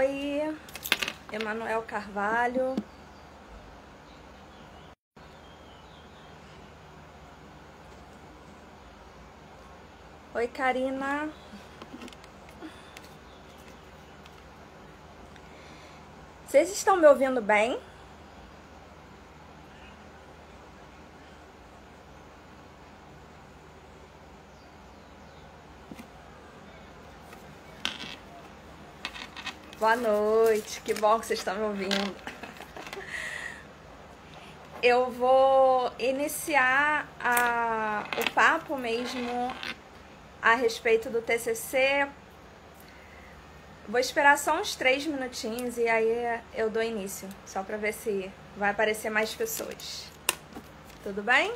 Oi, Emanuel Carvalho. Oi, Karina. Vocês estão me ouvindo bem? Boa noite, que bom que vocês estão me ouvindo. Eu vou iniciar o papo mesmo a respeito do TCC. Vou esperar só uns 3 minutinhos e aí eu dou início, só para ver se vai aparecer mais pessoas. Tudo bem?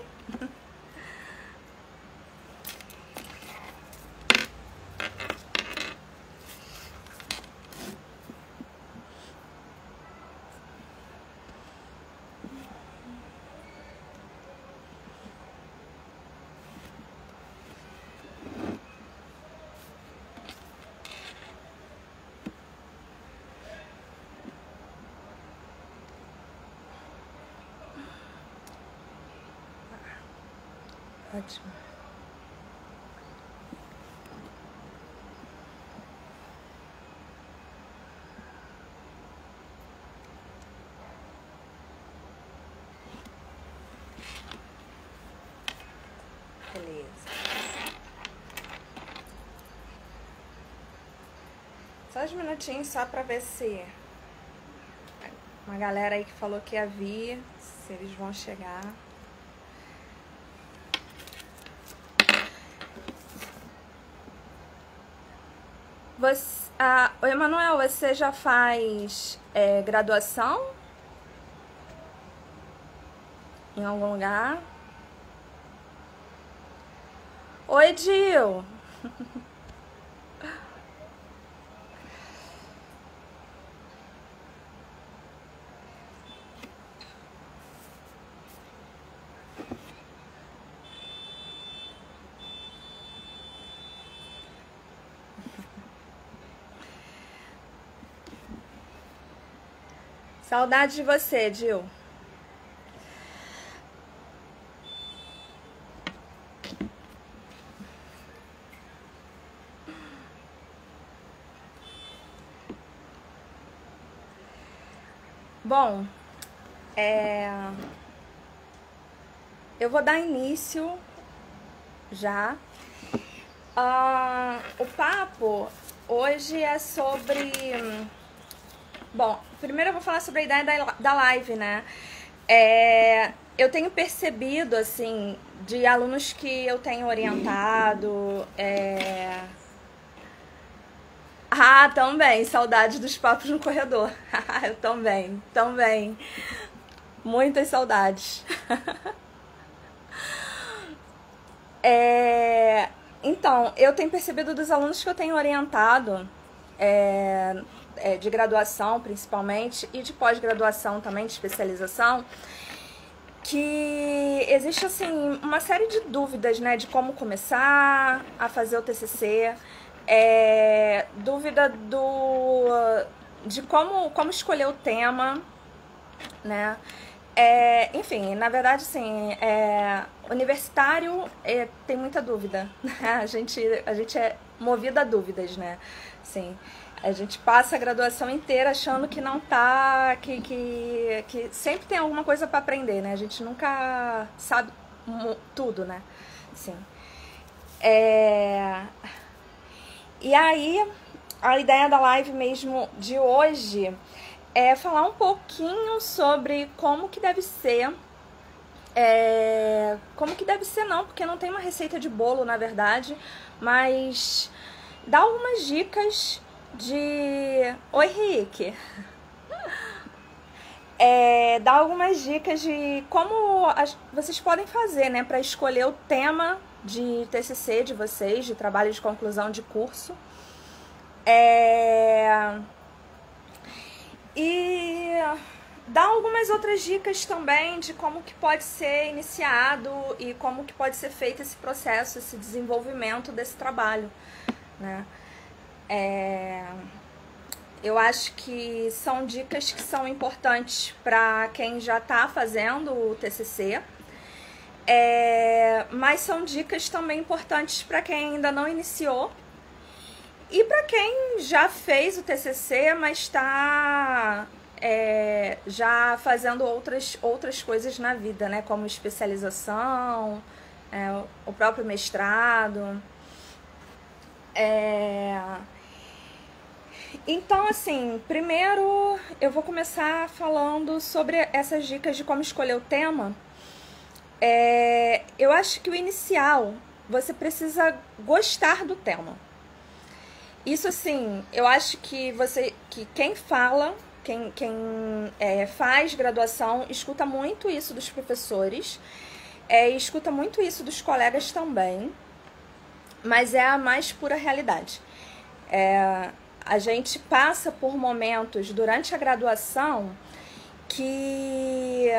Ótimo. Beleza. Só uns minutinhos só pra ver se uma galera aí que falou que ia vir, se eles vão chegar. Oi, Emanuel, você já faz graduação em algum lugar? Oi, Dil. Saudade de você, Dil. Bom, eu vou dar início já. O papo hoje é sobre... Bom, primeiro eu vou falar sobre a ideia da live, né? Eu tenho percebido, assim, de alunos que eu tenho orientado... Ah, também, saudade dos papos no corredor. Eu também. Muitas saudades. Então, eu tenho percebido dos alunos que eu tenho orientado, de graduação principalmente, e de pós-graduação também, de especialização, que existe, assim, uma série de dúvidas, né, de como começar a fazer o TCC, dúvida de como escolher o tema, né? Enfim, na verdade, assim, universitário tem muita dúvida. A gente é movido a dúvidas, né? Sim, a gente passa a graduação inteira achando que não tá, que sempre tem alguma coisa para aprender, né? A gente nunca sabe tudo, né? Sim. E aí, a ideia da live mesmo de hoje é falar um pouquinho sobre como que deve ser. Como que deve ser não, porque não tem uma receita de bolo, na verdade, mas dar algumas dicas de... Oi, Rick! Dar algumas dicas de como vocês podem fazer, né, para escolher o tema de TCC de vocês, de trabalho de conclusão de curso. E dar algumas outras dicas também de como que pode ser iniciado e como que pode ser feito esse processo, esse desenvolvimento desse trabalho, né? Eu acho que são dicas que são importantes para quem já está fazendo o TCC, mas são dicas também importantes para quem ainda não iniciou e para quem já fez o TCC, mas está já fazendo outras coisas na vida, né? Como especialização, o próprio mestrado. Então, assim, primeiro eu vou começar falando sobre essas dicas de como escolher o tema. Eu acho que o inicial, você precisa gostar do tema. Isso, assim, eu acho que quem fala, quem faz graduação, escuta muito isso dos professores, escuta muito isso dos colegas também, mas é a mais pura realidade. A gente passa por momentos durante a graduação e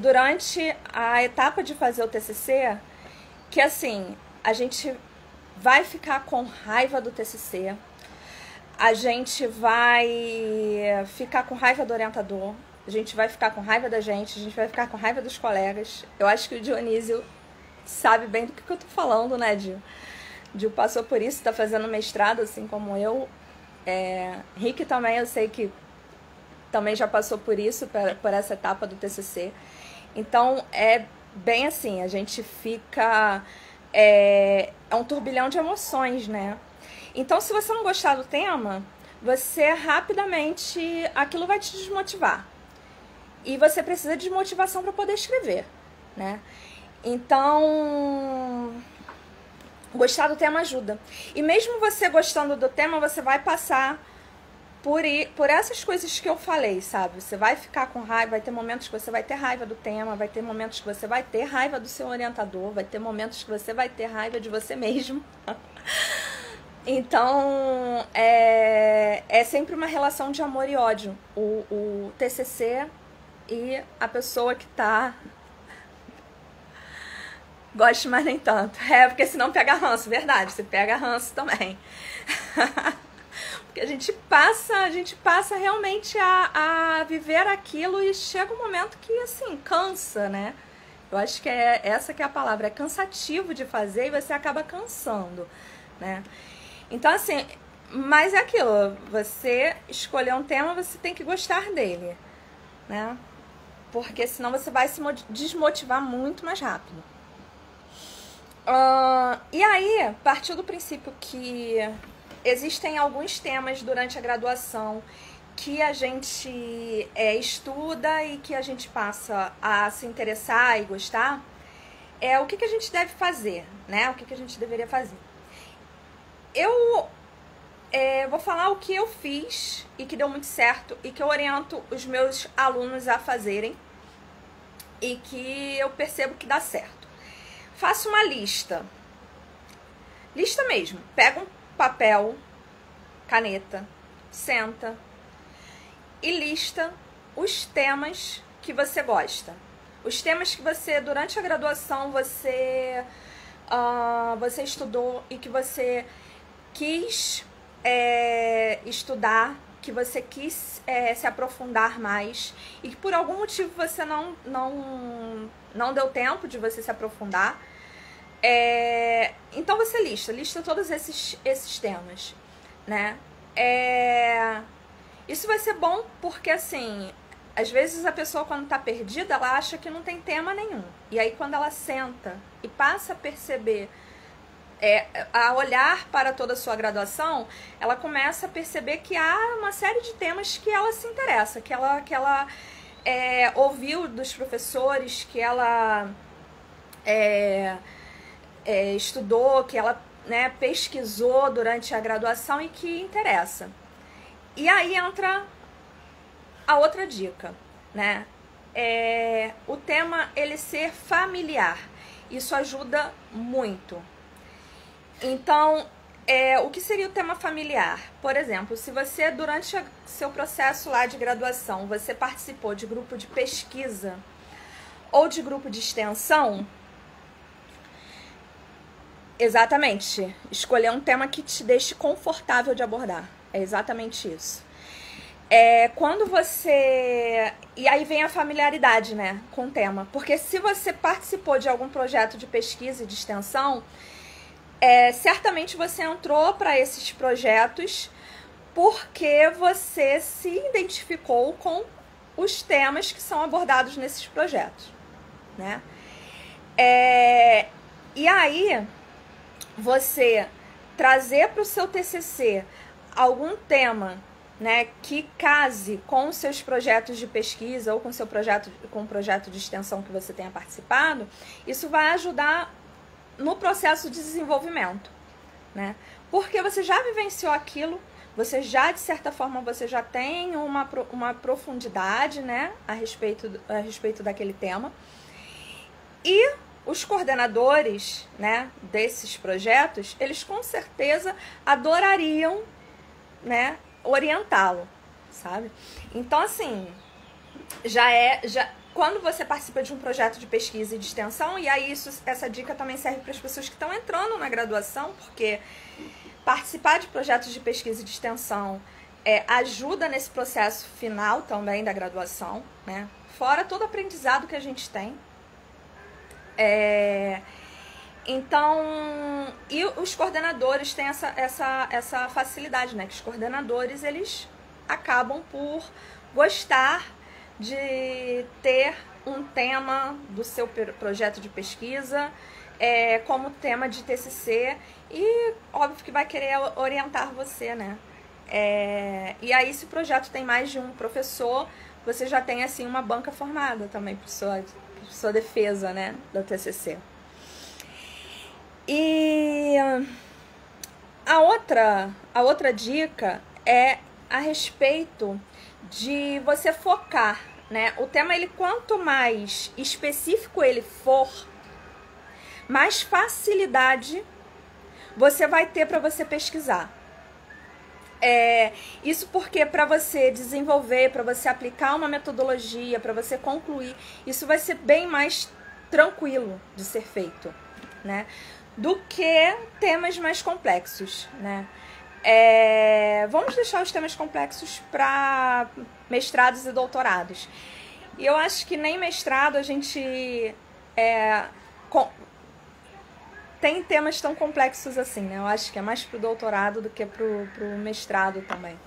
durante a etapa de fazer o TCC, que assim, a gente vai ficar com raiva do TCC, a gente vai ficar com raiva do orientador, a gente vai ficar com raiva da gente, a gente vai ficar com raiva dos colegas. Eu acho que o Dionísio sabe bem do que eu tô falando, né, Dio? Dio passou por isso, tá fazendo mestrado, assim como eu. Rick também, eu sei que também já passou por isso, por essa etapa do TCC. Então, é bem assim, a gente fica... É um turbilhão de emoções, né? Então, se você não gostar do tema, você rapidamente... aquilo vai te desmotivar. E você precisa de motivação para poder escrever, né? Então... gostar do tema ajuda. E mesmo você gostando do tema, você vai passar por essas coisas que eu falei, sabe? Você vai ficar com raiva, vai ter momentos que você vai ter raiva do tema, vai ter momentos que você vai ter raiva do seu orientador, vai ter momentos que você vai ter raiva de você mesmo. Então, é sempre uma relação de amor e ódio. O TCC e a pessoa que tá... goste, mas nem tanto. Porque senão pega ranço, verdade. Você pega ranço também. Porque a gente passa realmente a viver aquilo e chega um momento que, assim, cansa, né? Eu acho que essa que é a palavra. É cansativo de fazer e você acaba cansando, né? Então, assim, mas é aquilo. Você escolher um tema, você tem que gostar dele, né? Porque senão você vai se desmotivar muito mais rápido. E aí, partiu do princípio que existem alguns temas durante a graduação que a gente estuda e que a gente passa a se interessar e gostar, o que a gente deve fazer, né? O que a gente deveria fazer. Eu vou falar o que eu fiz e que deu muito certo e que eu oriento os meus alunos a fazerem e que eu percebo que dá certo. Faça uma lista. Lista mesmo. Pega um papel, caneta, senta e lista os temas que você gosta. Os temas que você, durante a graduação, você estudou e que você quis estudar, que você quis se aprofundar mais e que por algum motivo você não deu tempo de você se aprofundar. Então você lista todos esses temas, né? Isso vai ser bom porque, assim, às vezes a pessoa, quando tá perdida, ela acha que não tem tema nenhum. E aí, quando ela senta e passa a perceber, a olhar para toda a sua graduação, ela começa a perceber que há uma série de temas que ela se interessa, que ela ouviu dos professores, que ela estudou, que ela, né, pesquisou durante a graduação e que interessa. E aí entra a outra dica, né? O tema, ele ser familiar. Isso ajuda muito. Então, o que seria o tema familiar? Por exemplo, se você, durante seu processo lá de graduação, você participou de grupo de pesquisa ou de grupo de extensão, exatamente, escolher um tema que te deixe confortável de abordar. É exatamente isso. Quando você... E aí vem a familiaridade, né, com o tema. Porque se você participou de algum projeto de pesquisa e de extensão, certamente você entrou para esses projetos porque você se identificou com os temas que são abordados nesses projetos, né? E aí, você trazer para o seu TCC algum tema, né, que case com os seus projetos de pesquisa ou com o projeto de extensão que você tenha participado, isso vai ajudar no processo de desenvolvimento, né? Porque você já vivenciou aquilo, você já, de certa forma, você já tem uma profundidade, né, a respeito daquele tema. E os coordenadores, né, desses projetos, eles com certeza adorariam, né, orientá-lo, sabe? Então, assim, quando você participa de um projeto de pesquisa e de extensão, e aí essa dica também serve para as pessoas que estão entrando na graduação, porque participar de projetos de pesquisa e de extensão ajuda nesse processo final também da graduação, né? Fora todo o aprendizado que a gente tem. Então, e os coordenadores têm essa facilidade, né? Que os coordenadores, eles acabam por gostar de ter um tema do seu projeto de pesquisa como tema de TCC e, óbvio, que vai querer orientar você, né? E aí, se o projeto tem mais de um professor, você já tem, assim, uma banca formada também para sua defesa, né, do TCC. E a outra dica é a respeito de você focar, né? O tema, ele quanto mais específico ele for, mais facilidade você vai ter para você pesquisar. Isso porque para você desenvolver, para você aplicar uma metodologia, para você concluir, isso vai ser bem mais tranquilo de ser feito, né? Do que temas mais complexos, né? Vamos deixar os temas complexos para mestrados e doutorados. E eu acho que nem mestrado a gente tem temas tão complexos assim, né? Eu acho que é mais pro doutorado do que pro mestrado também,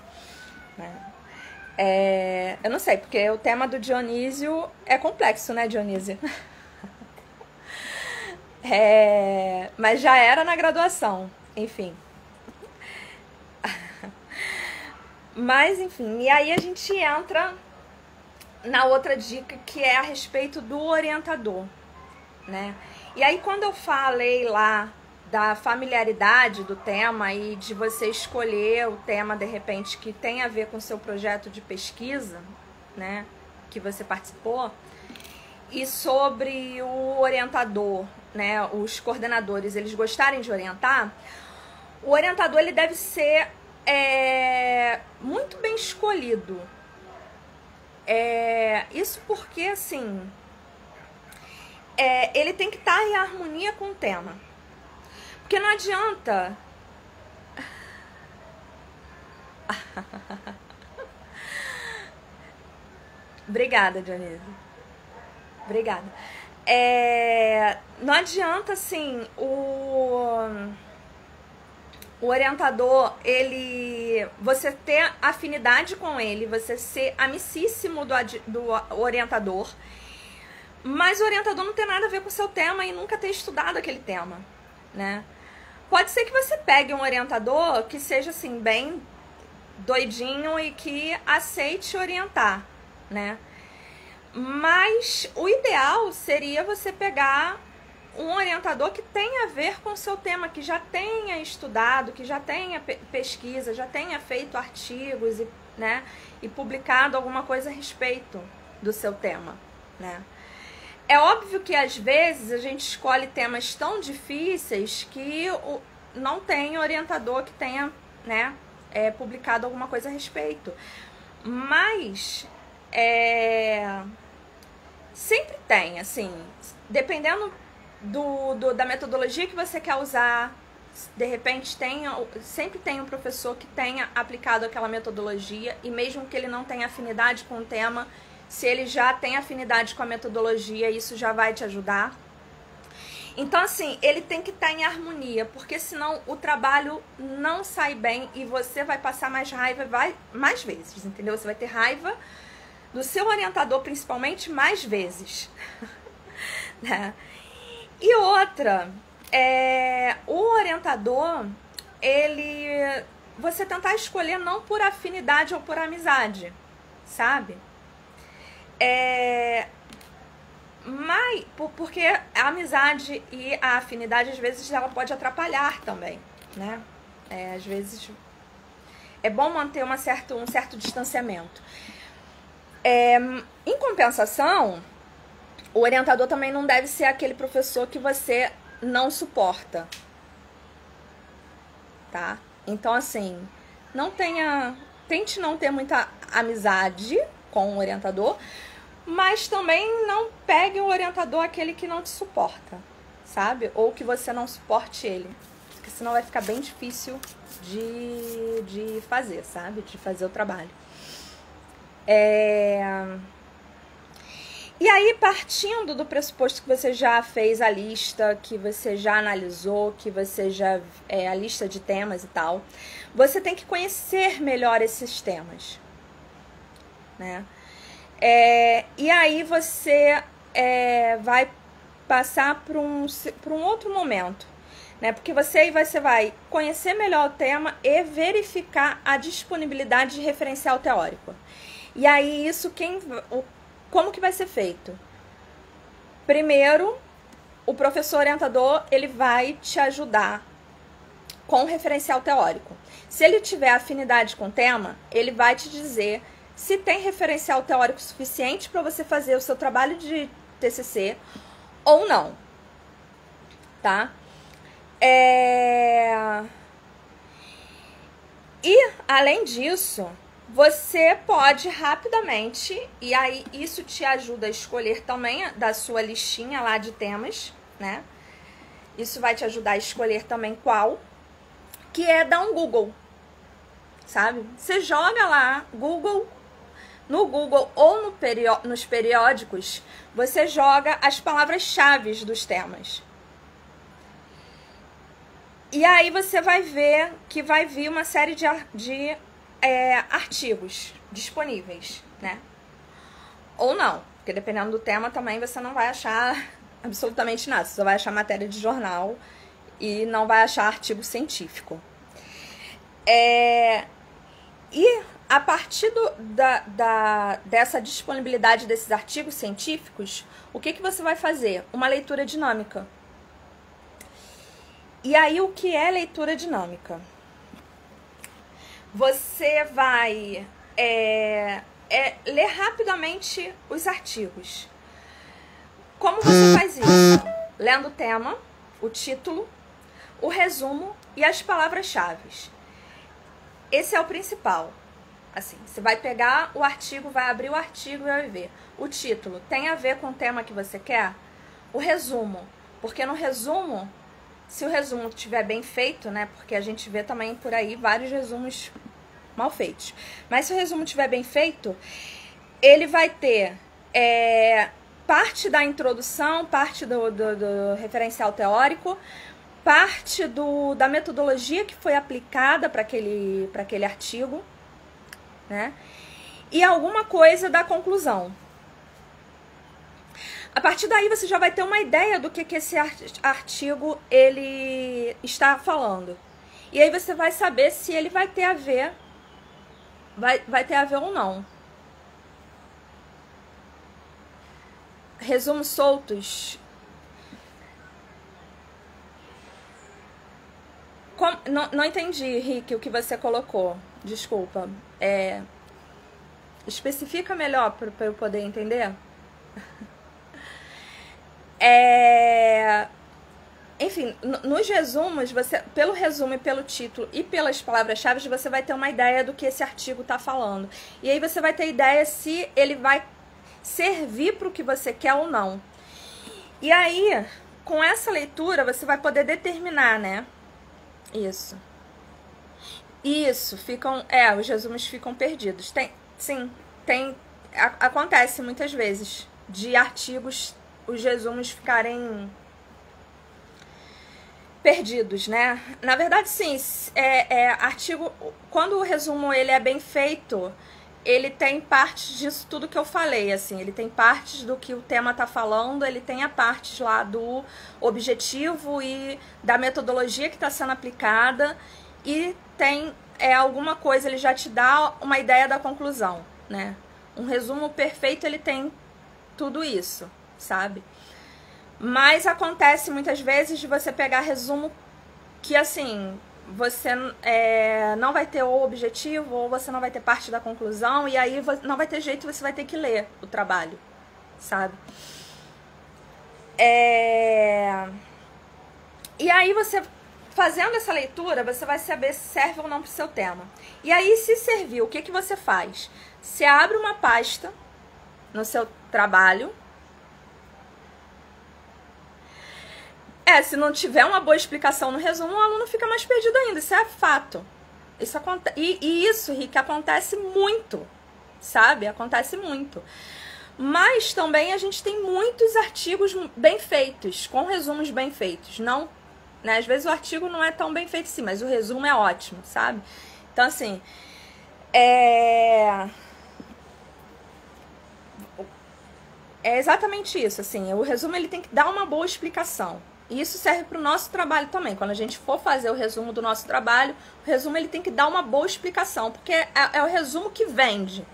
né? Eu não sei, porque o tema do Dionísio é complexo, né, Dionísio? Mas já era na graduação, enfim. Mas, enfim, e aí a gente entra na outra dica, que é a respeito do orientador, né? E aí, quando eu falei lá da familiaridade do tema e de você escolher o tema, de repente, que tem a ver com o seu projeto de pesquisa, né, que você participou, e sobre o orientador, né, os coordenadores, eles gostarem de orientar, o orientador, ele deve ser muito bem escolhido. Isso porque, assim, ele tem que estar em harmonia com o tema. Porque não adianta... Obrigada, Dionísio. Obrigada. Não adianta, assim, o orientador, você ter afinidade com ele, você ser amicíssimo do orientador, mas o orientador não ter nada a ver com o seu tema e nunca ter estudado aquele tema, né? Pode ser que você pegue um orientador que seja, assim, bem doidinho e que aceite orientar, né? Mas o ideal seria você pegar um orientador que tenha a ver com o seu tema, que já tenha estudado, que já tenha pesquisa, já tenha feito artigos né, e publicado alguma coisa a respeito do seu tema, né? É óbvio que às vezes a gente escolhe temas tão difíceis que não tem orientador que tenha, né, publicado alguma coisa a respeito. Mas sempre tem, assim, dependendo da metodologia que você quer usar, de repente sempre tem um professor que tenha aplicado aquela metodologia, e mesmo que ele não tenha afinidade com o tema, se ele já tem afinidade com a metodologia, isso já vai te ajudar. Então, assim, ele tem que estar em harmonia, porque senão o trabalho não sai bem e você vai passar mais raiva mais vezes, entendeu? Você vai ter raiva do seu orientador, principalmente, mais vezes. Né? E outra, o orientador, você tentar escolher não por afinidade ou por amizade, sabe? Mas, porque a amizade e a afinidade, às vezes, ela pode atrapalhar também, né? Às vezes, é bom manter um certo distanciamento. Em compensação, o orientador também não deve ser aquele professor que você não suporta, tá? Então, assim, tente não ter muita amizade com o orientador, mas também não pegue o orientador aquele que não te suporta, sabe? Ou que você não suporte ele, porque senão vai ficar bem difícil de fazer, sabe? De fazer o trabalho. E aí, partindo do pressuposto que você já fez a lista, que você já analisou, que você já... a lista de temas e tal, você tem que conhecer melhor esses temas, né? E aí você vai passar para um outro momento, né? Porque você vai conhecer melhor o tema e verificar a disponibilidade de referencial teórico. E aí isso como que vai ser feito? Primeiro, o professor orientador, ele vai te ajudar com o referencial teórico. Se ele tiver afinidade com o tema, ele vai te dizer se tem referencial teórico suficiente para você fazer o seu trabalho de TCC ou não, tá? E, além disso, você pode rapidamente, e aí isso te ajuda a escolher também da sua listinha lá de temas, né? Isso vai te ajudar a escolher também qual, que é dar um Google, sabe? Você joga lá, no Google ou nos periódicos, você joga as palavras-chave dos temas. E aí você vai ver que vai vir uma série de artigos disponíveis, né? Ou não, porque dependendo do tema também você não vai achar absolutamente nada. Você só vai achar matéria de jornal e não vai achar artigo científico. E a partir dessa disponibilidade desses artigos científicos, o que você vai fazer? Uma leitura dinâmica. E aí, o que é leitura dinâmica? Você vai ler rapidamente os artigos. Como você faz isso? Lendo o tema, o título, o resumo e as palavras-chave. Esse é o principal. Assim, você vai pegar o artigo, vai abrir o artigo e vai ver. O título tem a ver com o tema que você quer? O resumo, porque no resumo, se o resumo estiver bem feito, né? Porque a gente vê também por aí vários resumos mal feitos. Mas se o resumo estiver bem feito, ele vai ter parte da introdução, parte do referencial teórico, parte da metodologia que foi aplicada para aquele artigo, né? E alguma coisa da conclusão. A partir daí você já vai ter uma ideia do que esse artigo ele está falando. E aí você vai saber se ele vai ter a ver, vai ter a ver ou não. Resumos soltos. Não entendi, Rick, o que você colocou. Desculpa. Especifica melhor para eu poder entender. Enfim, nos resumos, pelo resumo e pelo título e pelas palavras-chave, você vai ter uma ideia do que esse artigo está falando. E aí você vai ter ideia se ele vai servir para o que você quer ou não. E aí, com essa leitura, você vai poder determinar, né? Isso. Isso, ficam, os resumos ficam perdidos. Sim, acontece muitas vezes de artigos, os resumos ficarem perdidos, né? Na verdade, sim, artigo, quando o resumo ele é bem feito, ele tem partes disso tudo que eu falei, assim, ele tem partes do que o tema tá falando, ele tem a parte lá do objetivo e da metodologia que está sendo aplicada, e tem alguma coisa, ele já te dá uma ideia da conclusão, né? Um resumo perfeito, ele tem tudo isso, sabe? Mas acontece muitas vezes de você pegar resumo que, assim, você não vai ter o objetivo, ou você não vai ter parte da conclusão, e aí não vai ter jeito, você vai ter que ler o trabalho, sabe? E aí você, fazendo essa leitura, você vai saber se serve ou não para o seu tema. E aí, se servir, o que que você faz? Você abre uma pasta no seu trabalho. Se não tiver uma boa explicação no resumo, o aluno fica mais perdido ainda. Isso é fato. E isso, Rick, acontece muito, sabe? Acontece muito. Mas também a gente tem muitos artigos bem feitos, com resumos bem feitos. Não, né? Às vezes o artigo não é tão bem feito assim, mas o resumo é ótimo, sabe? Então, assim, é exatamente isso, assim, o resumo ele tem que dar uma boa explicação. E isso serve para o nosso trabalho também. Quando a gente for fazer o resumo do nosso trabalho, o resumo ele tem que dar uma boa explicação, porque é o resumo que vende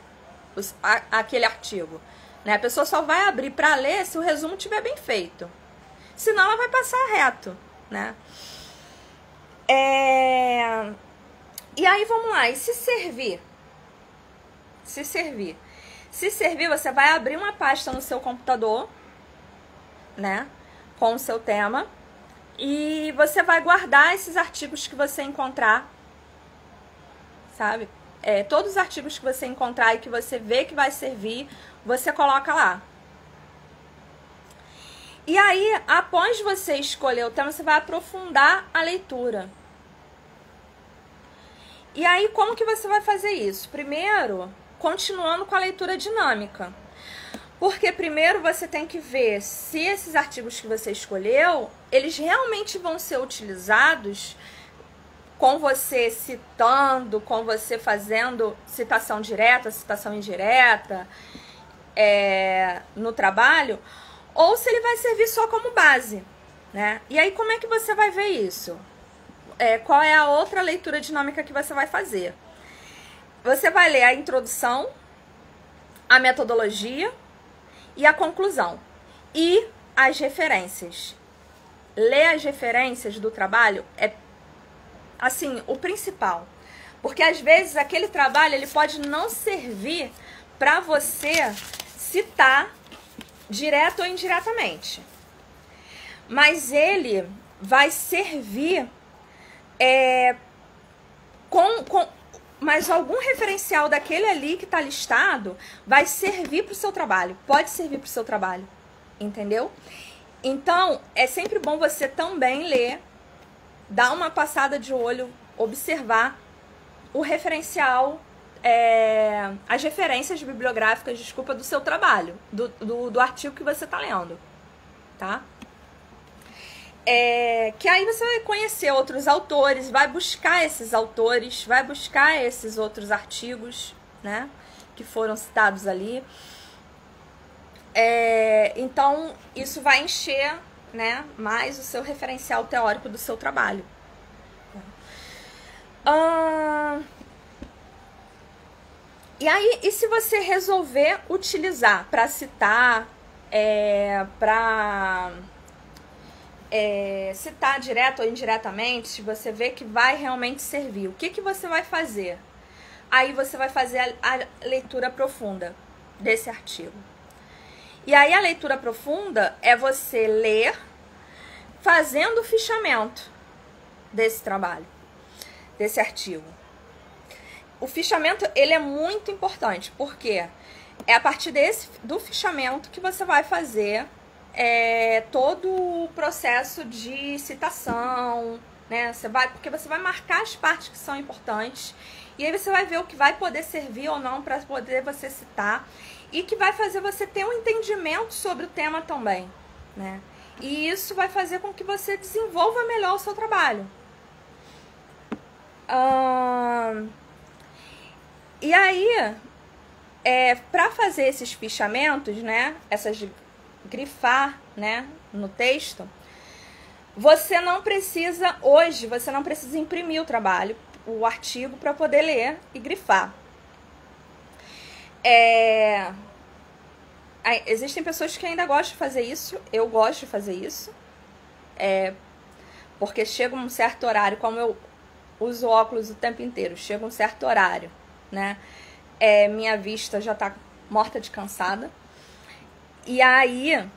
aquele artigo, né? A pessoa só vai abrir para ler se o resumo estiver bem feito. Senão ela vai passar reto, né? E aí, vamos lá. E se servir? Se servir, você vai abrir uma pasta no seu computador, né? Com o seu tema, e você vai guardar esses artigos que você encontrar, sabe? Todos os artigos que você encontrar e que você vê que vai servir, você coloca lá. E aí, após você escolher o tema, você vai aprofundar a leitura. E aí, como que você vai fazer isso? Primeiro, continuando com a leitura dinâmica. Porque primeiro você tem que ver se esses artigos que você escolheu, eles realmente vão ser utilizados com você citando, com você fazendo citação direta, citação indireta no trabalho, ou se ele vai servir só como base, né? E aí como é que você vai ver isso? Qual é a outra leitura dinâmica que você vai fazer? Você vai ler a introdução, a metodologia e a conclusão. E as referências. Ler as referências do trabalho é, assim, o principal. Porque às vezes aquele trabalho ele pode não servir para você citar direto ou indiretamente. Mas ele vai servir mas algum referencial daquele ali que está listado vai servir para o seu trabalho, pode servir para o seu trabalho, entendeu? Então, é sempre bom você também ler, dar uma passada de olho, observar o referencial, as referências bibliográficas, desculpa, do seu trabalho, do artigo que você está lendo, tá? Que aí você vai conhecer outros autores, vai buscar esses autores, vai buscar esses outros artigos, né, que foram citados ali. Então, isso vai encher, né, mais o seu referencial teórico do seu trabalho. E aí, e se você resolver utilizar para citar, para citar direto ou indiretamente, você vê que vai realmente servir, o que que você vai fazer? Aí você vai fazer a leitura profunda desse artigo. E aí a leitura profunda é você ler fazendo o fichamento desse trabalho, desse artigo. O fichamento, ele é muito importante, porque é a partir do fichamento que você vai fazer todo o processo de citação, né? Porque você vai marcar as partes que são importantes, e aí você vai ver o que vai poder servir ou não para poder você citar, e que vai fazer você ter um entendimento sobre o tema também, né? E isso vai fazer com que você desenvolva melhor o seu trabalho. E aí, para fazer esses fichamentos, né? Grifar, né? No texto, você não precisa imprimir o trabalho, o artigo, para poder ler e grifar. Existem pessoas que ainda gostam de fazer isso, eu gosto de fazer isso, porque chega um certo horário, como eu uso óculos o tempo inteiro, chega um certo horário, né? Minha vista já tá morta de cansada, e aí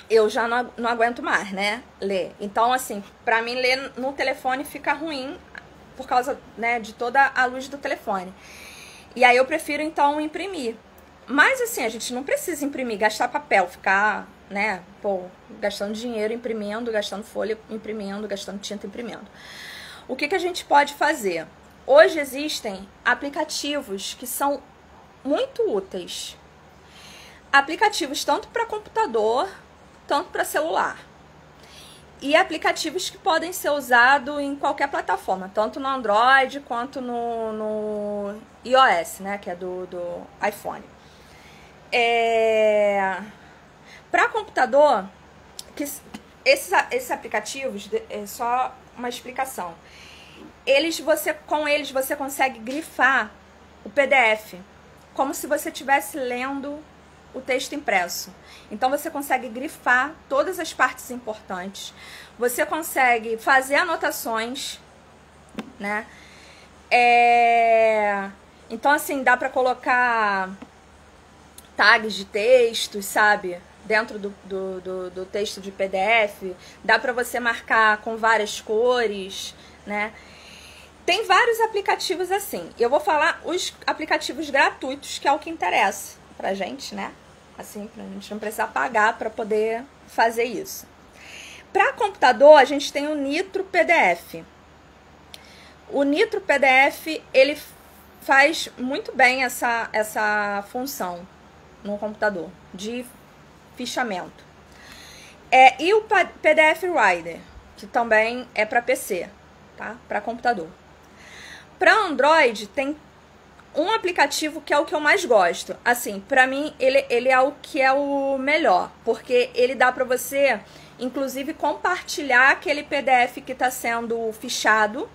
eu já não aguento mais, né, ler. Então, assim, pra mim ler no telefone fica ruim por causa, né, de toda a luz do telefone. E aí eu prefiro, então, imprimir. Mas, assim, a gente não precisa imprimir, gastar papel, ficar, né, gastando dinheiro imprimindo, gastando folha imprimindo, gastando tinta imprimindo. O que a gente pode fazer? Hoje existem aplicativos que são muito úteis. Aplicativos tanto para computador, tanto para celular. E aplicativos que podem ser usados em qualquer plataforma, tanto no Android quanto no iOS, né, que é do iPhone. Para computador, esses aplicativos, só uma explicação, com eles você consegue grifar o PDF, como se você estivesse lendo o texto impresso. Então você consegue grifar todas as partes importantes, você consegue fazer anotações, né? Então, assim, dá para colocar tags de textos, sabe? Dentro do texto de PDF, dá para você marcar com várias cores, né? Tem vários aplicativos assim. Eu vou falar os aplicativos gratuitos, que é o que interessa pra gente, né? Assim, pra gente não precisar pagar para poder fazer isso. Para computador, a gente tem o Nitro PDF. O Nitro PDF, ele faz muito bem essa função no computador, de fichamento. E o PDF Reader, que também é para PC, tá? Para computador. Para Android, tem um aplicativo que é o que eu mais gosto. Assim, para mim, ele é o que é o melhor, porque ele dá para você, inclusive, compartilhar aquele PDF que está sendo fichado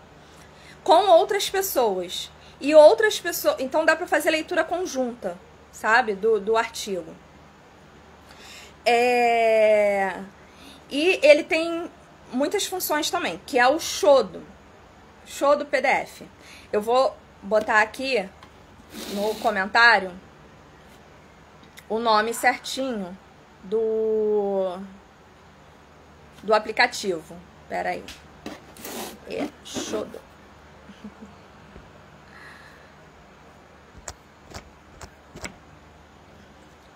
com outras pessoas. E outras pessoas... Então, dá para fazer leitura conjunta, sabe? Do artigo. E ele tem muitas funções também, que é o Shodo. Shodo PDF. Eu vou botar aqui no comentário o nome certinho do aplicativo. Pera aí. Shodo.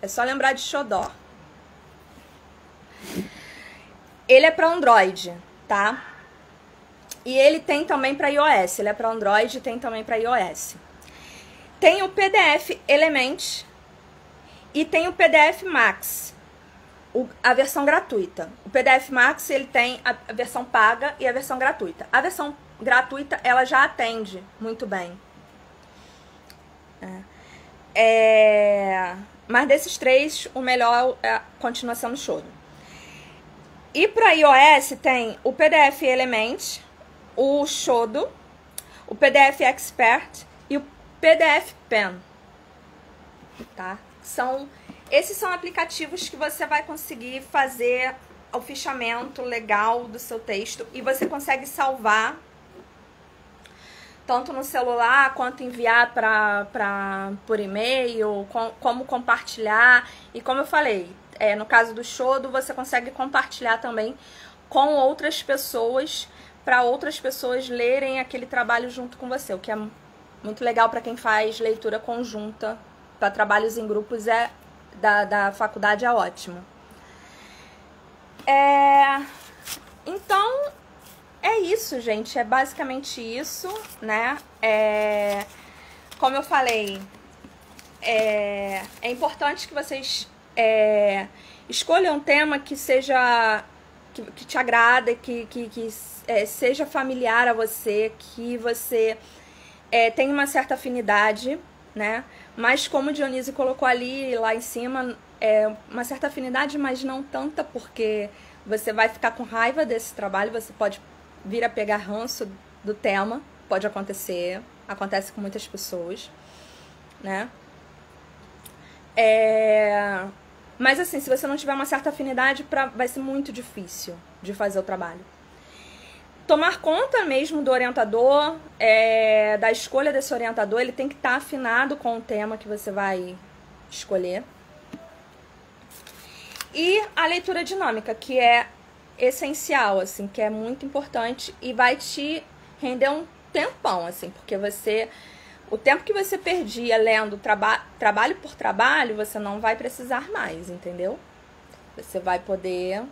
É só lembrar de Xodó. Ele é para Android, tá? E ele tem também para iOS. Ele é para Android e tem também para iOS. Tem o PDF Element e tem o PDF Max, a versão gratuita. O PDF Max, ele tem a versão paga e a versão gratuita. A versão gratuita, ela já atende muito bem. Mas desses três, o melhor continua sendo o Shodo. E para iOS tem o PDF Element, o Shodo, o PDF Expert e o PDF Pen, tá? Esses são aplicativos que você vai conseguir fazer o fichamento legal do seu texto e você consegue salvar tanto no celular quanto enviar por e-mail, como compartilhar. E como eu falei, no caso do Shodo, você consegue compartilhar também com outras pessoas, para outras pessoas lerem aquele trabalho junto com você, o que é muito legal para quem faz leitura conjunta, para trabalhos em grupos da faculdade é ótimo. Então, é isso, gente. É basicamente isso, né? Como eu falei, é importante que vocês escolham um tema que seja... que te agrada, que seja familiar a você, que você tenha uma certa afinidade, né? Mas como o Dionísio colocou ali, lá em cima, uma certa afinidade, mas não tanta, porque você vai ficar com raiva desse trabalho, você pode vir a pegar ranço do tema, pode acontecer, acontece com muitas pessoas, né? Mas assim, se você não tiver uma certa afinidade, vai ser muito difícil de fazer o trabalho. Tomar conta mesmo do orientador, da escolha desse orientador, ele tem que estar afinado com o tema que você vai escolher. E a leitura dinâmica, que é essencial, assim, que é muito importante e vai te render um tempão, assim, porque o tempo que você perdia lendo trabalho por trabalho, você não vai precisar mais, entendeu? Você vai poder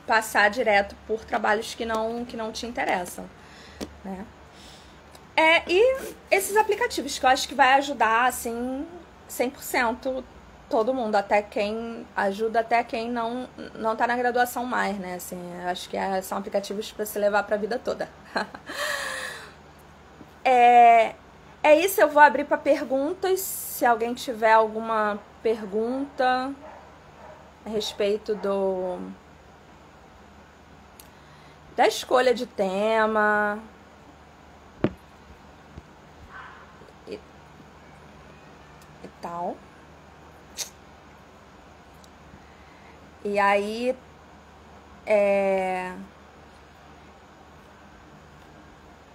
passar direto por trabalhos que não te interessam, né? E esses aplicativos que eu acho que vai ajudar, assim, 100% todo mundo, ajuda até quem não tá na graduação mais, né? Assim, eu acho que são aplicativos para se levar para a vida toda. É isso, eu vou abrir para perguntas. Se alguém tiver alguma pergunta a respeito da escolha de tema e tal. E aí,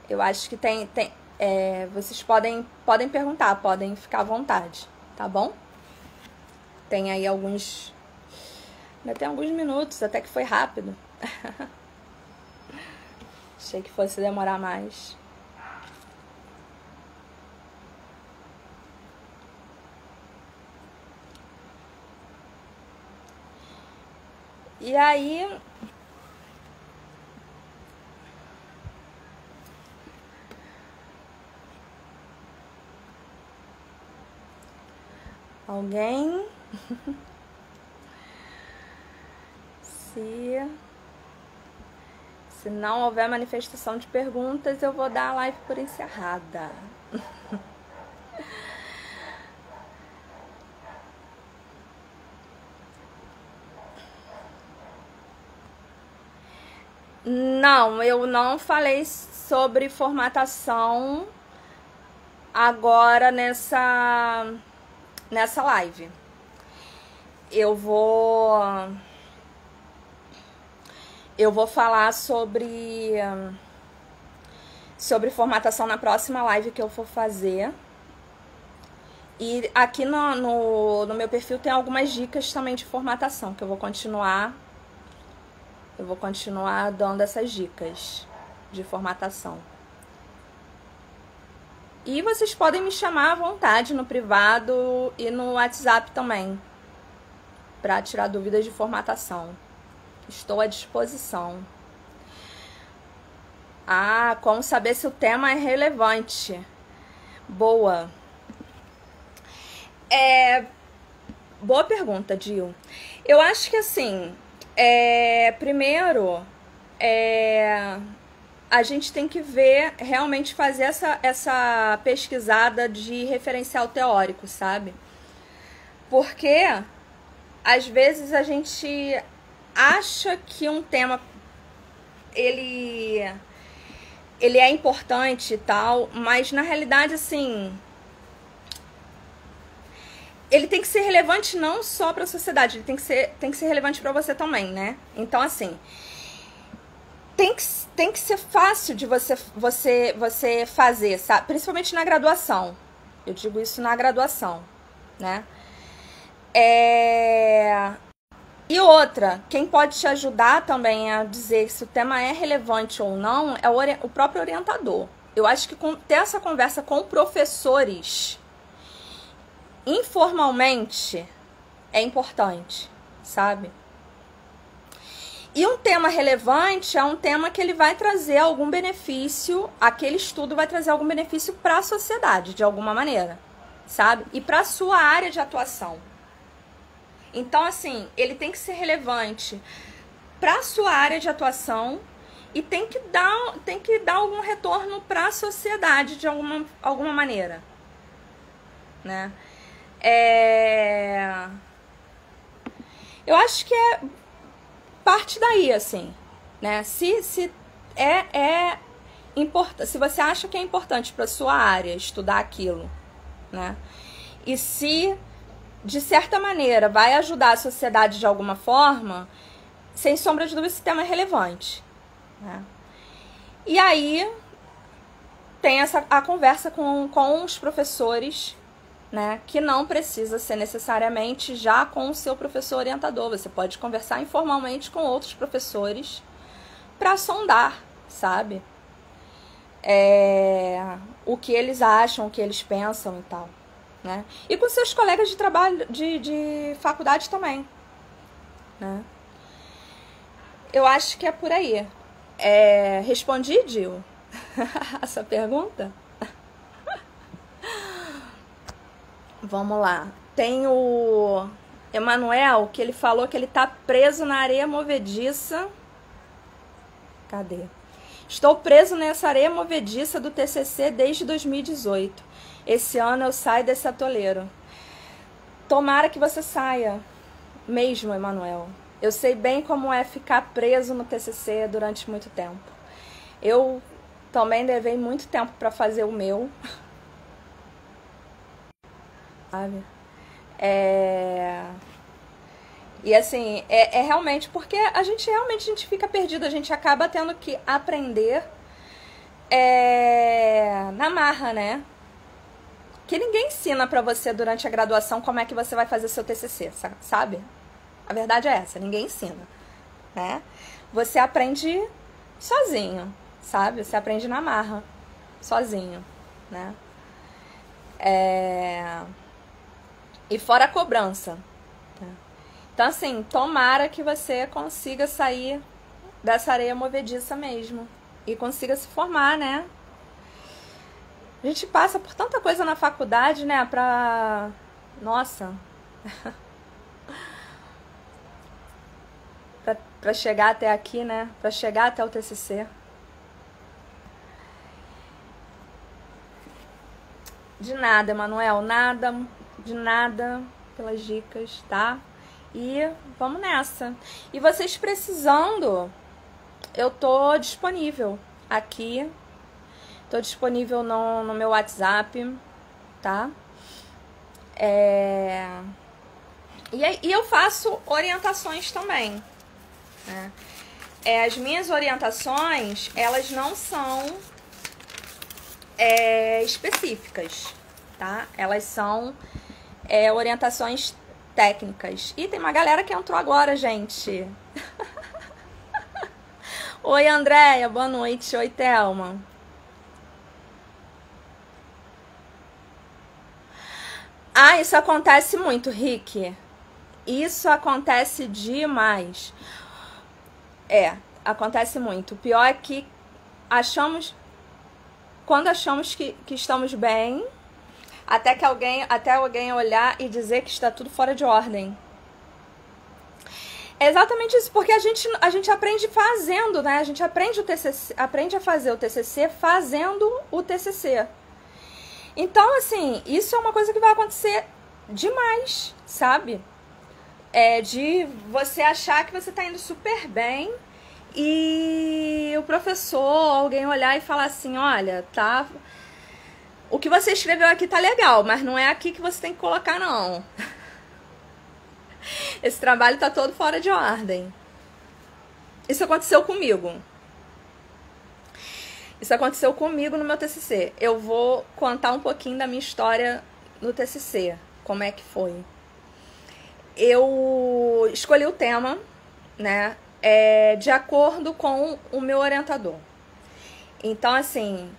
eu acho que vocês podem perguntar, podem ficar à vontade, tá bom? Tem aí ainda tem alguns minutos, até que foi rápido. Achei que fosse demorar mais. E aí, alguém? Se não houver manifestação de perguntas, eu vou dar a live por encerrada. Não, eu não falei sobre formatação agora nessa live. Eu vou falar sobre formatação na próxima live que eu for fazer. E aqui no meu perfil tem algumas dicas também de formatação, que eu vou continuar dando essas dicas de formatação. E vocês podem me chamar à vontade no privado e no WhatsApp também, para tirar dúvidas de formatação. Estou à disposição. Como saber se o tema é relevante? Boa. Boa pergunta, Dil. Eu acho que assim, primeiro, a gente tem que realmente fazer essa pesquisada de referencial teórico, sabe? Porque às vezes a gente acha que um tema ele é importante e tal, mas na realidade, assim, ele tem que ser relevante não só para a sociedade, ele tem que ser relevante para você também, né? Então, assim, tem que ser fácil de você fazer, sabe? Principalmente na graduação. Eu digo isso na graduação, né? E outra, quem pode te ajudar também a dizer se o tema é relevante ou não é o próprio orientador. Eu acho que ter essa conversa com professores informalmente é importante, sabe? E um tema relevante é um tema que ele vai trazer algum benefício, aquele estudo vai trazer algum benefício para a sociedade, de alguma maneira, sabe? E para a sua área de atuação. Então, assim, ele tem que ser relevante para a sua área de atuação e tem que dar algum retorno para a sociedade de alguma maneira, né? Eu acho que é parte daí, assim, né? Se você acha que é importante para sua área estudar aquilo, né? E se de certa maneira vai ajudar a sociedade de alguma forma, sem sombra de dúvida esse tema é relevante, né? E aí tem a conversa com os professores, né, que não precisa ser necessariamente já com o seu professor orientador. Você pode conversar informalmente com outros professores para sondar, sabe? O que eles acham, o que eles pensam e tal, né? E com seus colegas de trabalho, de faculdade também, né? Eu acho que é por aí. Respondi, Gil, essa pergunta? Vamos lá. Tem o Emanuel, que ele falou que ele tá preso na areia movediça. Cadê? Estou preso nessa areia movediça do TCC desde 2018. Esse ano eu saio desse atoleiro. Tomara que você saia. Mesmo, Emanuel. Eu sei bem como é ficar preso no TCC durante muito tempo. Eu também levei muito tempo para fazer o meu. Sabe? E assim, realmente porque a gente fica perdido, a gente acaba tendo que aprender na marra, né? Que ninguém ensina pra você durante a graduação como é que você vai fazer seu TCC, sabe? A verdade é essa, ninguém ensina, né? Você aprende sozinho, sabe? Você aprende na marra, sozinho, né? E fora a cobrança. Então, assim, tomara que você consiga sair dessa areia movediça mesmo. E consiga se formar, né? A gente passa por tanta coisa na faculdade, né? Nossa. pra chegar até aqui, né? Pra chegar até o TCC. De nada, Emanuel. Nada, de nada pelas dicas, tá? E vamos nessa. E vocês precisando, eu tô disponível aqui. Tô disponível no meu WhatsApp, tá? E eu faço orientações também, né? As minhas orientações, elas não são específicas, tá? Elas são orientações técnicas. E tem uma galera que entrou agora, gente. Oi, Andréia, boa noite. Oi, Thelma. Ah, isso acontece muito, Rick. Isso acontece demais. Acontece muito. O pior é que quando achamos que estamos bem, até alguém olhar e dizer que está tudo fora de ordem. É exatamente isso, porque a gente aprende fazendo, né? A gente aprende a fazer o TCC fazendo o TCC. Então, assim, isso é uma coisa que vai acontecer demais, sabe? De você achar que você tá indo super bem e o professor, alguém olhar e falar assim, olha, tá... O que você escreveu aqui tá legal, mas não é aqui que você tem que colocar, não. Esse trabalho tá todo fora de ordem. Isso aconteceu comigo. Isso aconteceu comigo no meu TCC. Eu vou contar um pouquinho da minha história no TCC. Como é que foi? Eu escolhi o tema, né, de acordo com o meu orientador. Então, assim,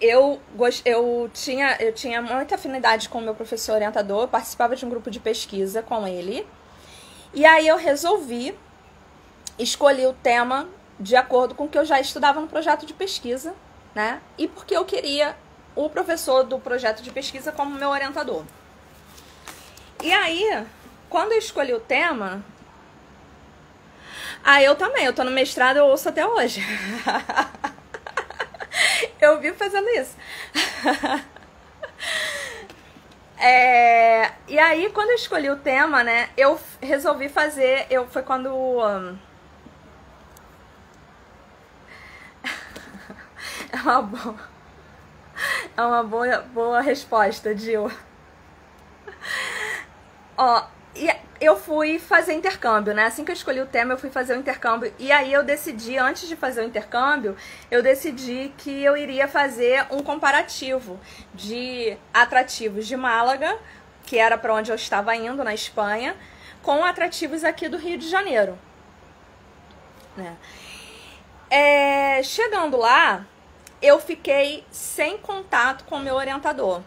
eu tinha muita afinidade com o meu professor orientador. Eu participava de um grupo de pesquisa com ele. E aí eu resolvi escolher o tema de acordo com o que eu já estudava no projeto de pesquisa, né? E porque eu queria o professor do projeto de pesquisa como meu orientador. E aí, quando eu escolhi o tema... eu também, eu tô no mestrado, eu ouço até hoje. Eu vivo fazendo isso. E aí, quando eu escolhi o tema, né, eu resolvi fazer... Foi quando... É uma boa resposta, Gil. E eu fui fazer intercâmbio, né? Assim que eu escolhi o tema, eu fui fazer o intercâmbio. E aí eu decidi, antes de fazer o intercâmbio, eu decidi que eu iria fazer um comparativo de atrativos de Málaga, que era para onde eu estava indo, na Espanha, com atrativos aqui do Rio de Janeiro, né? Chegando lá, eu fiquei sem contato com o meu orientador.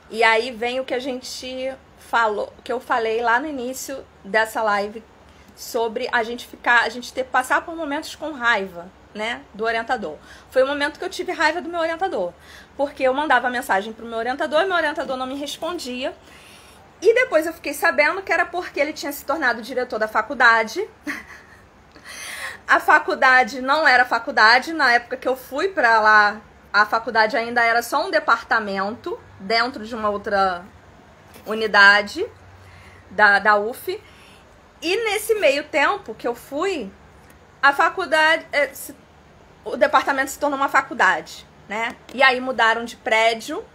E aí vem o que a gente falou, que eu falei lá no início dessa live, sobre a gente ter que passar por momentos com raiva, né, do orientador. Foi o momento que eu tive raiva do meu orientador, porque eu mandava mensagem pro meu orientador e meu orientador não me respondia. E depois eu fiquei sabendo que era porque ele tinha se tornado diretor da faculdade. A faculdade não era faculdade, na época que eu fui pra lá, a faculdade ainda era só um departamento dentro de uma outra unidade da UF. E nesse meio tempo que eu fui, a faculdade, o departamento se tornou uma faculdade, né? E aí mudaram de prédio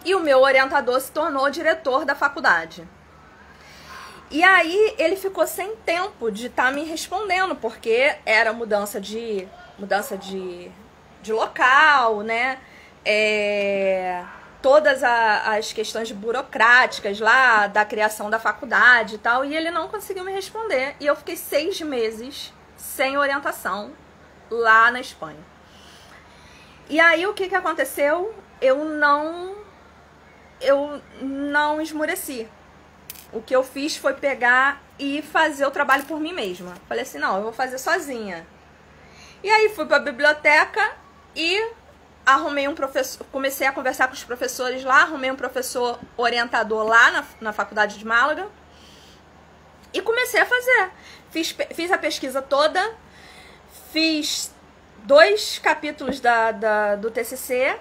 e o meu orientador se tornou diretor da faculdade. E aí ele ficou sem tempo de estar me respondendo, porque era mudança de local, né? Todas as questões burocráticas lá da criação da faculdade e tal, e ele não conseguiu me responder. E eu fiquei 6 meses sem orientação lá na Espanha. E aí o que aconteceu? Eu não esmoreci. O que eu fiz foi pegar e fazer o trabalho por mim mesma. Falei assim, não, eu vou fazer sozinha. E aí fui pra biblioteca e arrumei um professor, comecei a conversar com os professores lá, arrumei um professor orientador lá na faculdade de Málaga e comecei a fazer. Fiz a pesquisa toda, fiz 2 capítulos do TCC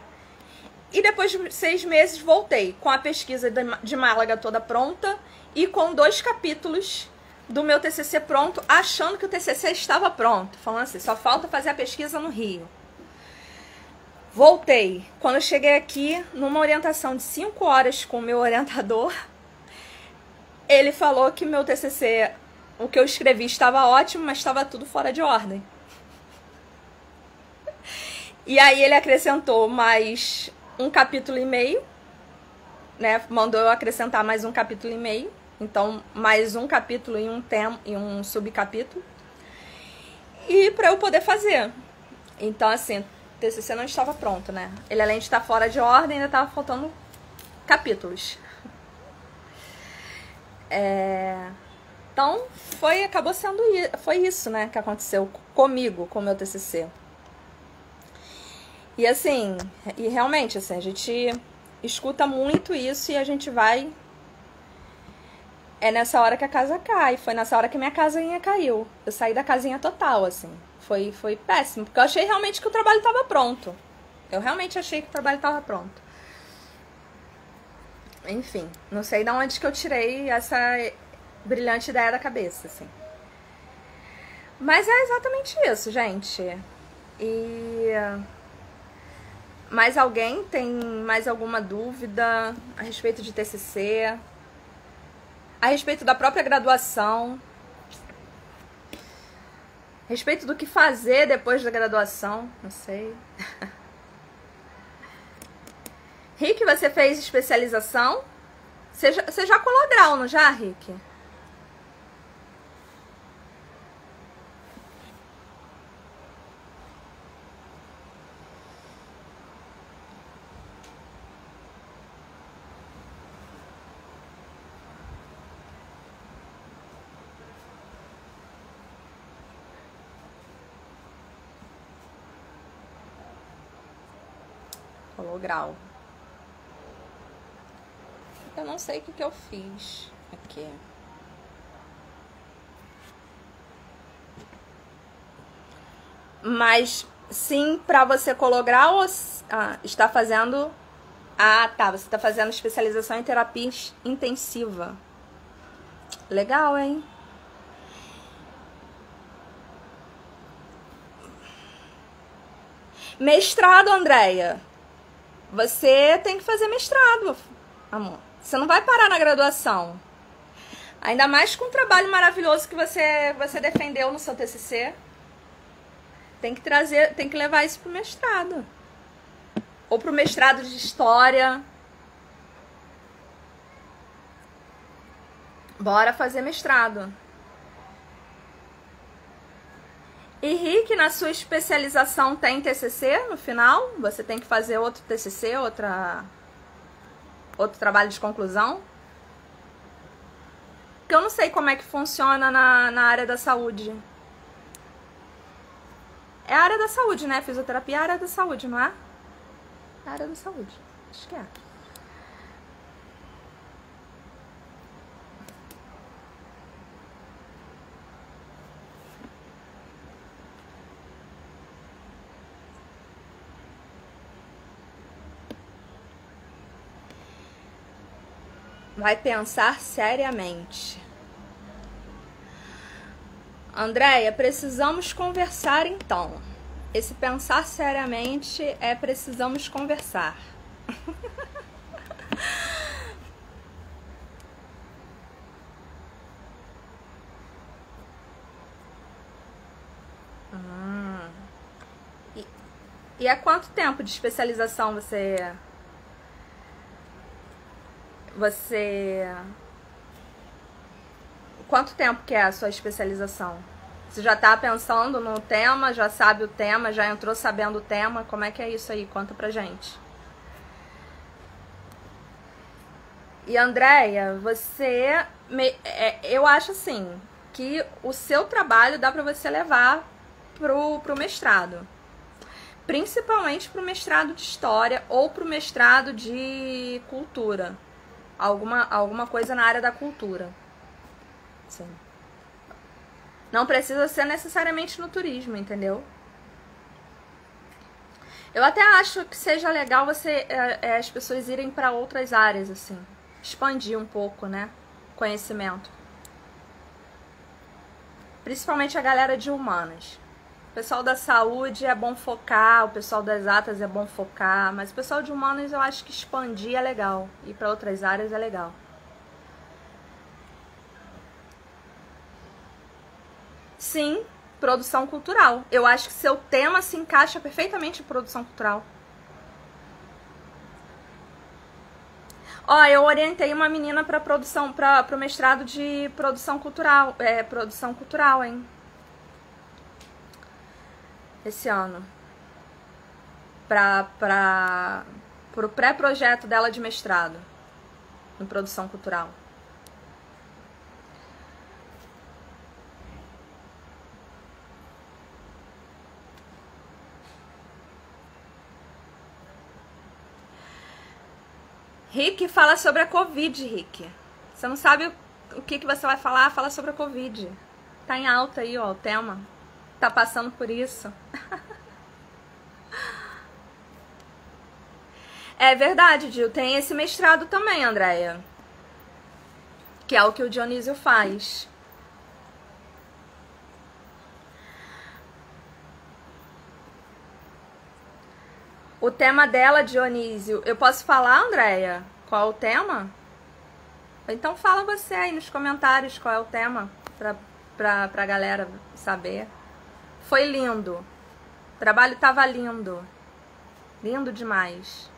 e depois de 6 meses voltei com a pesquisa de Málaga toda pronta e com 2 capítulos do meu TCC pronto, achando que o TCC estava pronto, falando assim, só falta fazer a pesquisa no Rio. Voltei. Quando eu cheguei aqui, numa orientação de 5 horas com o meu orientador, ele falou que meu TCC, o que eu escrevi estava ótimo, mas estava tudo fora de ordem. E aí ele acrescentou mais 1,5 capítulo, né? Mandou eu acrescentar mais 1,5 capítulo. Então, mais 1 capítulo e um subcapítulo. E para eu poder fazer. Então, assim, o TCC não estava pronto, né? Ele, além de estar fora de ordem, ainda estava faltando capítulos. Então, foi isso, né, que aconteceu comigo, com o meu TCC. E assim, realmente, assim, a gente escuta muito isso e a gente vai... É nessa hora que a casa cai. Foi nessa hora que minha casinha caiu. Eu saí da casinha total, assim. Foi péssimo, porque eu achei realmente que o trabalho estava pronto. Eu realmente achei que o trabalho estava pronto. Enfim, não sei de onde que eu tirei essa brilhante ideia da cabeça, assim. Mas é exatamente isso, gente. E... mais alguém tem mais alguma dúvida a respeito de TCC? A respeito da própria graduação? A respeito do que fazer depois da graduação? Não sei. Rick, você fez especialização? Você já colou grau, não já, Rick? Colou grau. Eu não sei o que eu fiz aqui. Mas sim, pra você colou grau, está fazendo... Ah, tá, você está fazendo especialização em terapia intensiva. Legal, hein? Mestrado, Andréia. Você tem que fazer mestrado, amor. Você não vai parar na graduação. Ainda mais com o trabalho maravilhoso que você defendeu no seu TCC. Tem que levar isso pro mestrado. Ou pro mestrado de história. Bora fazer mestrado. E Rick, na sua especialização tem TCC no final? Você tem que fazer outro TCC, outro trabalho de conclusão? Porque eu não sei como é que funciona na área da saúde. É a área da saúde, né? Fisioterapia é a área da saúde, não é? É a área da saúde. Acho que é. Vai pensar seriamente. Andréia, precisamos conversar então. Esse pensar seriamente é precisamos conversar. E há quanto tempo de especialização você... Quanto tempo que é a sua especialização? Você já tá pensando no tema, já sabe o tema, já entrou sabendo o tema? Como é que é isso aí? Conta pra gente. E Andréia, eu acho assim, que o seu trabalho dá pra você levar pro mestrado. Principalmente pro mestrado de história ou pro mestrado de cultura. Alguma coisa na área da cultura. Sim. Não precisa ser necessariamente no turismo, entendeu? Eu até acho que seja legal as pessoas irem para outras áreas, assim. Expandir um pouco, né? Conhecimento. Principalmente a galera de humanas. O pessoal da saúde é bom focar, o pessoal das exatas é bom focar, mas o pessoal de humanas eu acho que expandir é legal. Ir para outras áreas é legal. Sim, produção cultural. Eu acho que seu tema se encaixa perfeitamente em produção cultural. Ó, eu orientei uma menina para produção, pro mestrado de produção cultural, hein? Esse ano. Pro pré-projeto dela de mestrado em produção cultural. Rick, fala sobre a Covid, Rick. Você não sabe o que você vai falar? Fala sobre a Covid. Tá em alta aí, ó, o tema. Tá passando por isso. É verdade, Gil. Tem esse mestrado também, Andréia. Que é o que o Dionísio faz. O tema dela, Dionísio, eu posso falar, Andréia? Qual é o tema? Então fala você aí nos comentários qual é o tema, pra galera saber. Foi lindo. O trabalho tava lindo. Lindo demais.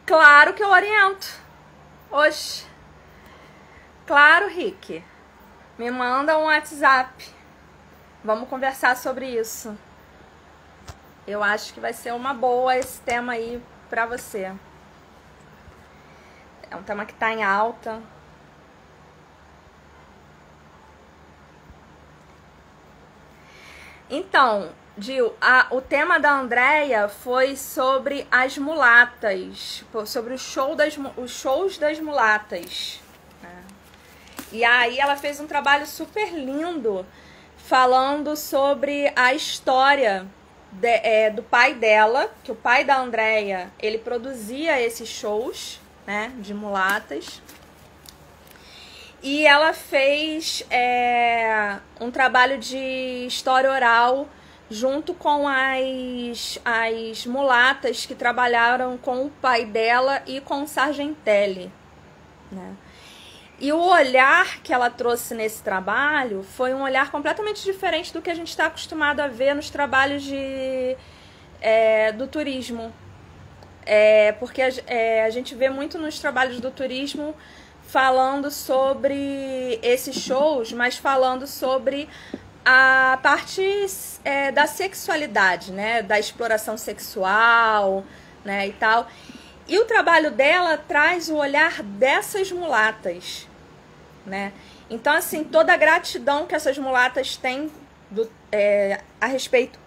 Claro que eu oriento. Oxe. Claro, Rick. Me manda um WhatsApp. Vamos conversar sobre isso. Eu acho que vai ser uma boa esse tema aí pra você. É um tema que tá em alta. Então, Gil, o tema da Andrea foi sobre as mulatas, sobre os shows das mulatas. Né? E aí ela fez um trabalho super lindo falando sobre a história do pai dela, que o pai da Andrea, ele produzia esses shows, né, de mulatas. E ela fez um trabalho de história oral junto com as mulatas que trabalharam com o pai dela e com o Sargentelli, né? E o olhar que ela trouxe nesse trabalho foi um olhar completamente diferente do que a gente está acostumado a ver nos trabalhos do turismo. Porque a gente vê muito nos trabalhos do turismo falando sobre esses shows, mas falando sobre a parte da sexualidade, né? Da exploração sexual, né? E tal. E o trabalho dela traz o olhar dessas mulatas, né? Então, assim, toda a gratidão que essas mulatas têm a respeito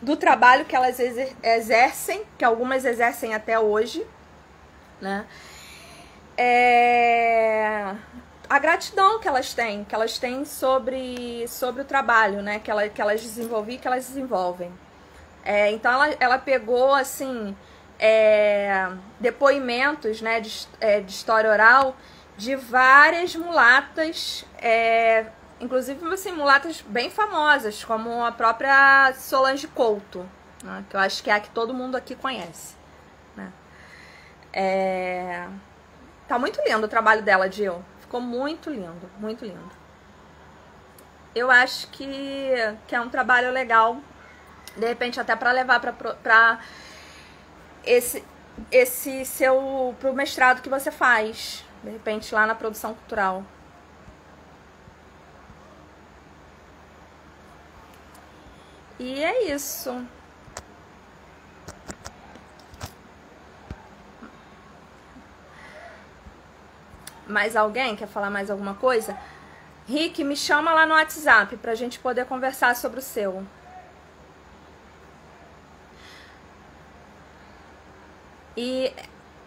do trabalho que elas exercem, que algumas exercem até hoje, né? A gratidão que elas têm sobre o trabalho, né? Que elas desenvolviam, que elas desenvolvem. Então ela pegou assim depoimentos, né, de história oral de várias mulatas, inclusive assim, mulatas bem famosas, como a própria Solange Couto, né, que eu acho que é a que todo mundo aqui conhece, né? Tá muito lindo o trabalho dela, Gil. Ficou muito lindo, muito lindo. Eu acho que é um trabalho legal, de repente até para levar para pro mestrado que você faz, de repente lá na produção cultural. E é isso. Mais alguém quer falar mais alguma coisa? Rick, me chama lá no WhatsApp pra gente poder conversar sobre o seu. E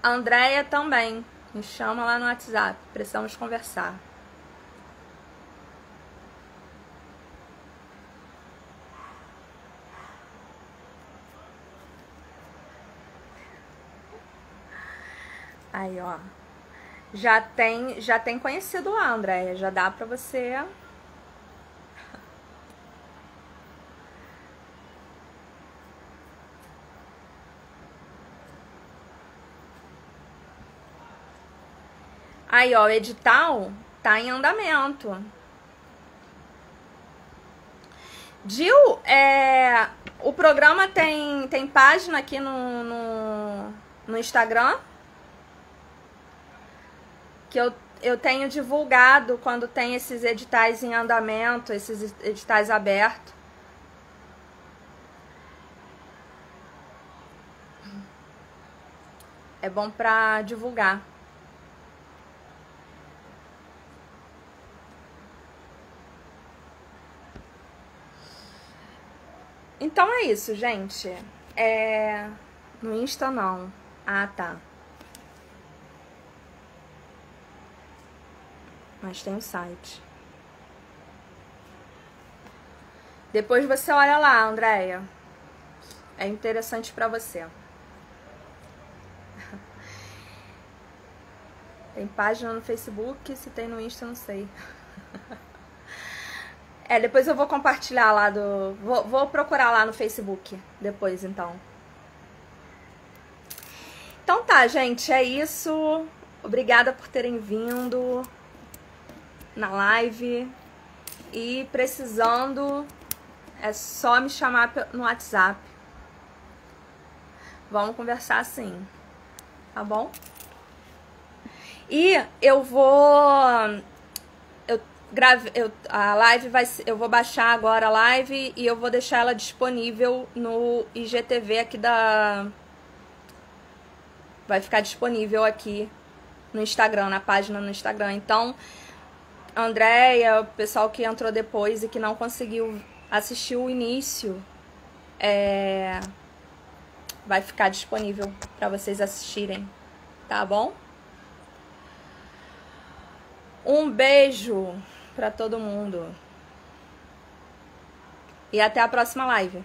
a Andrea também. Me chama lá no WhatsApp. Precisamos conversar. Aí, ó. Já tem conhecido a Andrea. Já dá pra você... Aí, ó, o edital tá em andamento. Gil, o programa tem página aqui no Instagram, que eu tenho divulgado quando tem esses editais em andamento, esses editais abertos. É bom pra divulgar. Então é isso, gente. No Insta não. Ah, tá. Mas tem um site. Depois você olha lá, Andrea. É interessante pra você. Tem página no Facebook, se tem no Insta, não sei. Depois eu vou compartilhar lá vou procurar lá no Facebook depois, então. Então tá, gente, é isso. Obrigada por terem vindo na live. E precisando, é só me chamar no WhatsApp. Vamos conversar sim, tá bom? E eu vou... a live eu vou baixar agora a live e eu vou deixar ela disponível no IGTV aqui vai ficar disponível aqui no Instagram, na página no Instagram. Então, a Andrea, o pessoal que entrou depois e que não conseguiu assistiu o início, vai ficar disponível para vocês assistirem, tá bom? Um beijo para todo mundo. E até a próxima live.